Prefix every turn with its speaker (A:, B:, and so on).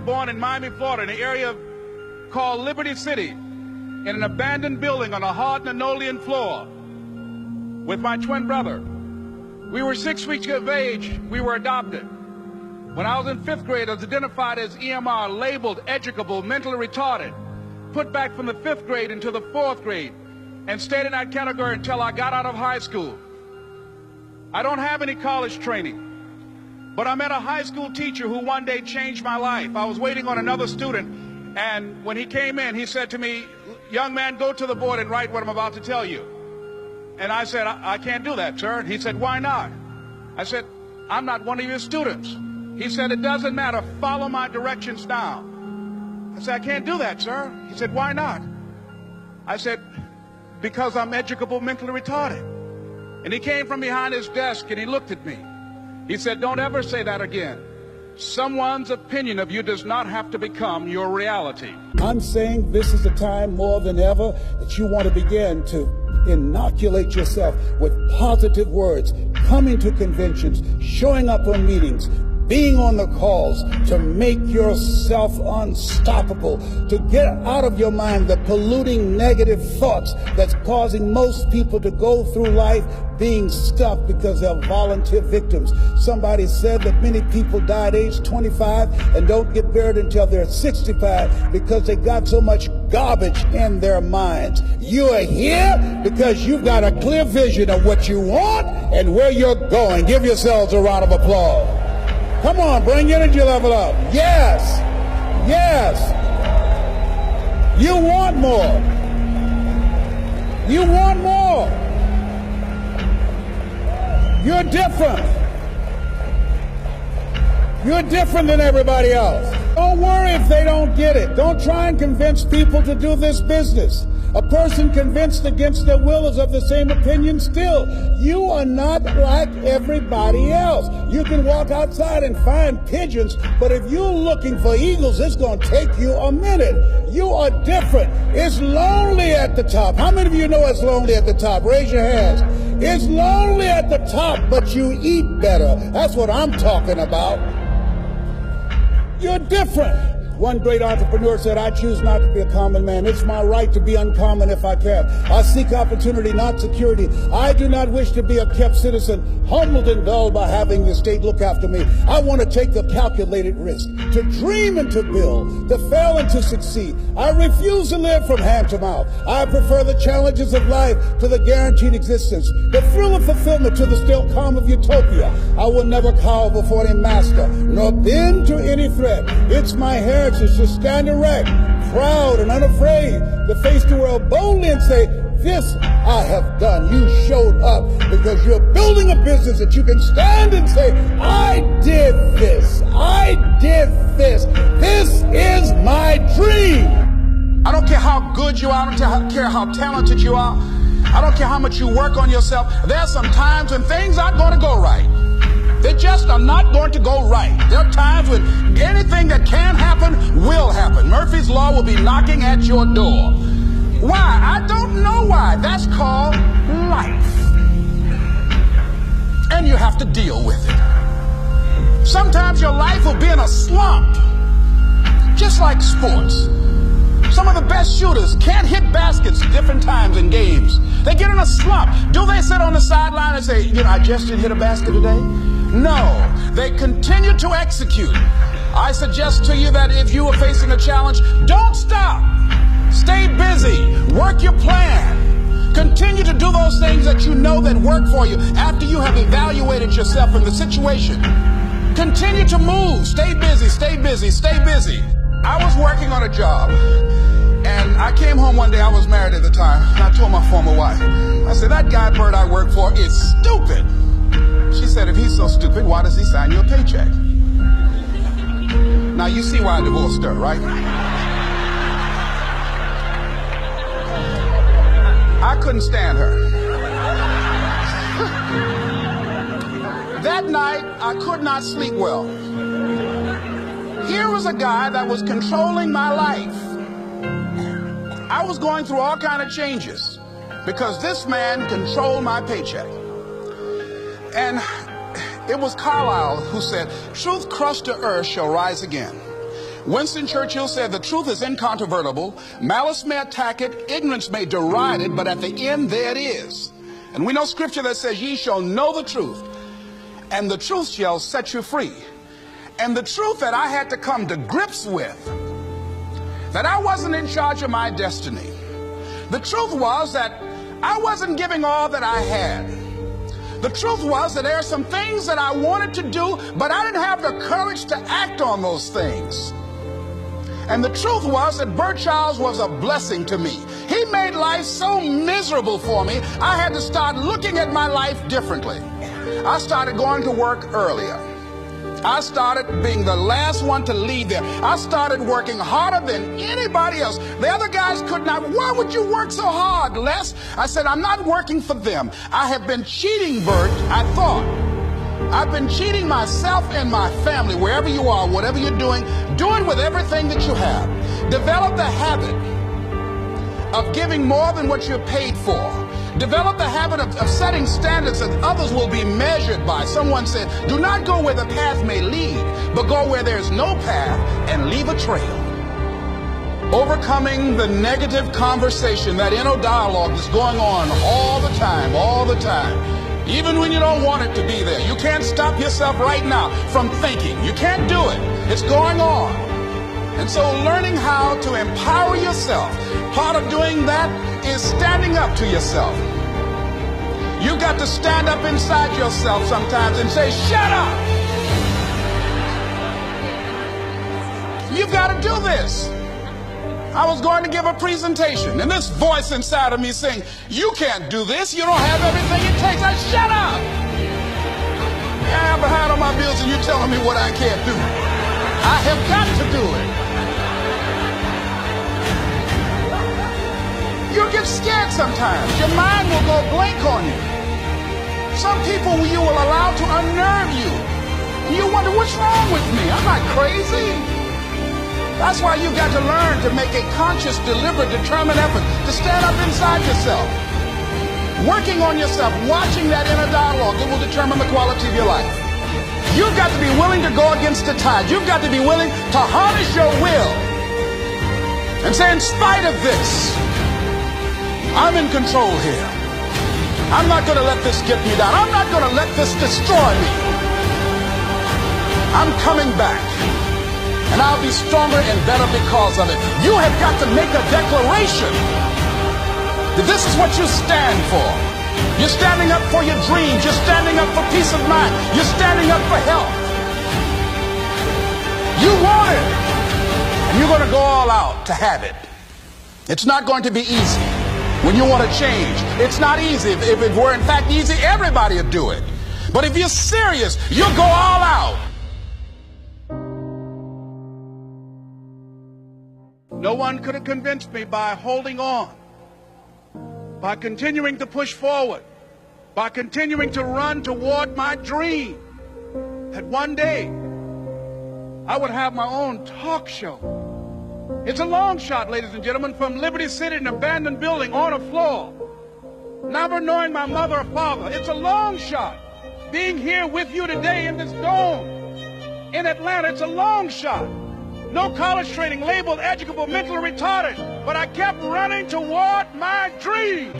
A: born in Miami, Florida, in an area called Liberty City, in an abandoned building on a hard linoleum floor with my twin brother. We were 6 weeks of age. We were adopted. When I was in 5th grade, I was identified as EMR, labeled educable, mentally retarded, put back from the 5th grade into the 4th grade, and stayed in that category until I got out of high school. I don't have any college training, but I met a high school teacher who one day changed my life. I was waiting on another student, and when he came in, he said to me, "Young man, go to the board and write what I'm about to tell you." And I said, I can't do that, sir. He said, "Why not?" I said, "I'm not one of your students." He said, "It doesn't matter. Follow my directions now." I said, "I can't do that, sir." He said, "Why not?" I said, "Because I'm educable, mentally retarded." And he came from behind his desk and he looked at me. He said, "Don't ever say that again. Someone's opinion of you does not have to become your reality."
B: I'm saying this is the time more than ever that you want to begin to inoculate yourself with positive words, coming to conventions, showing up on meetings, being on the calls, to make yourself unstoppable, to get out of your mind the polluting negative thoughts that's causing most people to go through life being stuck because they're volunteer victims. Somebody said that many people die at age 25 and don't get buried until they're 65 because they got so much garbage in their minds. You are here because you've got a clear vision of what you want and where you're going. Give yourselves a round of applause. Come on, bring your energy level up. Yes, yes. You want more. You want more. You're different. You're different than everybody else. Don't worry if they don't get it. Don't try and convince people to do this business. A person convinced against their will is of the same opinion still. You are not like everybody else. You can walk outside and find pigeons, but if you're looking for eagles, it's going to take you a minute. You are different. It's lonely at the top. How many of you know it's lonely at the top? Raise your hands. It's lonely at the top, but you eat better. That's what I'm talking about. You're different. One great entrepreneur said, "I choose not to be a common man. It's my right to be uncommon if I can. I seek opportunity, not security. I do not wish to be a kept citizen, humbled and dulled by having the state look after me. I want to take the calculated risk, to dream and to build, to fail and to succeed. I refuse to live from hand to mouth. I prefer the challenges of life to the guaranteed existence, the thrill of fulfillment to the still calm of utopia. I will never cower before any master, nor bend to any threat. It's my heritage to stand erect, proud and unafraid, to face the world boldly and say, 'This I have done.'" You showed up because you're building a business that you can stand and say, "I did this. I did this. This is my dream."
A: I don't care how good you are. I don't care how talented you are. I don't care how much you work on yourself. There are some times when things aren't going to go right. They just are not going to go right. There are times when anything that can happen will happen. Murphy's Law will be knocking at your door. Why? I don't know why. That's called life. And you have to deal with it. Sometimes your life will be in a slump, just like sports. Some of the best shooters can't hit baskets different times in games. They get in a slump. Do they sit on the sideline and say, "I just didn't hit a basket today"? No, they continue to execute. I suggest to you that if you are facing a challenge, don't stop. Stay busy. Work your plan. Continue to do those things that you know that work for you after you have evaluated yourself in the situation. Continue to move. Stay busy, stay busy, stay busy. I was working on a job, and I came home one day. I was married at the time, and I told my former wife, I said, "That guy Bert I work for is stupid." She said, "If he's so stupid, why does he sign you a paycheck?" Now you see why I divorced her, right? I couldn't stand her. That night, I could not sleep well. Here was a guy that was controlling my life. I was going through all kinds of changes because this man controlled my paycheck. And it was Carlyle who said, "Truth crushed to earth shall rise again. Winston Churchill said, "The truth is incontrovertible. Malice may attack it, ignorance may deride it, but at the end there it is." And we know scripture that says, "Ye shall know the truth, and the truth shall set you free." And the truth that I had to come to grips with, that I wasn't in charge of my destiny. The truth was that I wasn't giving all that I had. The truth was that there are some things that I wanted to do, but I didn't have the courage to act on those things. And the truth was that Bert Childs was a blessing to me. He made life so miserable for me, I had to start looking at my life differently. I started going to work earlier. I started being the last one to leave there. I started working harder than anybody else. The other guys could not. "Why would you work so hard, Les?" I said, "I'm not working for them. I have been cheating, Bert," I thought. "I've been cheating myself and my family." Wherever you are, whatever you're doing, do it with everything that you have. Develop the habit of giving more than what you're paid for. Develop the habit of setting standards that others will be measured by. Someone said, "Do not go where the path may lead, but go where there's no path and leave a trail." Overcoming the negative conversation, that inner dialogue that's going on all the time, even when you don't want it to be there. You can't stop yourself right now from thinking. You can't do it. It's going on. And so learning how to empower yourself, part of doing that is standing up to yourself. You've got to stand up inside yourself sometimes and say, "Shut up!" You've got to do this. I was going to give a presentation, and this voice inside of me saying, "You can't do this. You don't have everything it takes." I said, "Shut up! I am behind on my bills and you're telling me what I can't do. I have got to do it." You'll get scared sometimes. Your mind will go blank on you. Some people you will allow to unnerve you. You wonder, what's wrong with me? I'm not crazy. That's why you've got to learn to make a conscious, deliberate, determined effort to stand up inside yourself. Working on yourself, watching that inner dialogue, it will determine the quality of your life. You've got to be willing to go against the tide. You've got to be willing to harness your will and say, "In spite of this, I'm in control here. I'm not going to let this get me down. I'm not going to let this destroy me. I'm coming back, and I'll be stronger and better because of it." You have got to make a declaration that this is what you stand for. You're standing up for your dreams. You're standing up for peace of mind. You're standing up for health. You want it, and you're going to go all out to have it. It's not going to be easy. When you want to change, it's not easy. If it were in fact easy, everybody would do it. But if you're serious, you'll go all out. No one could have convinced me by holding on, by continuing to push forward, by continuing to run toward my dream, that one day I would have my own talk show. It's a long shot, ladies and gentlemen, from Liberty City, an abandoned building on a floor, never knowing my mother or father. It's a long shot. Being here with you today in this dome in Atlanta, it's a long shot. No college training, labeled educable, mentally retarded, but I kept running toward my dream.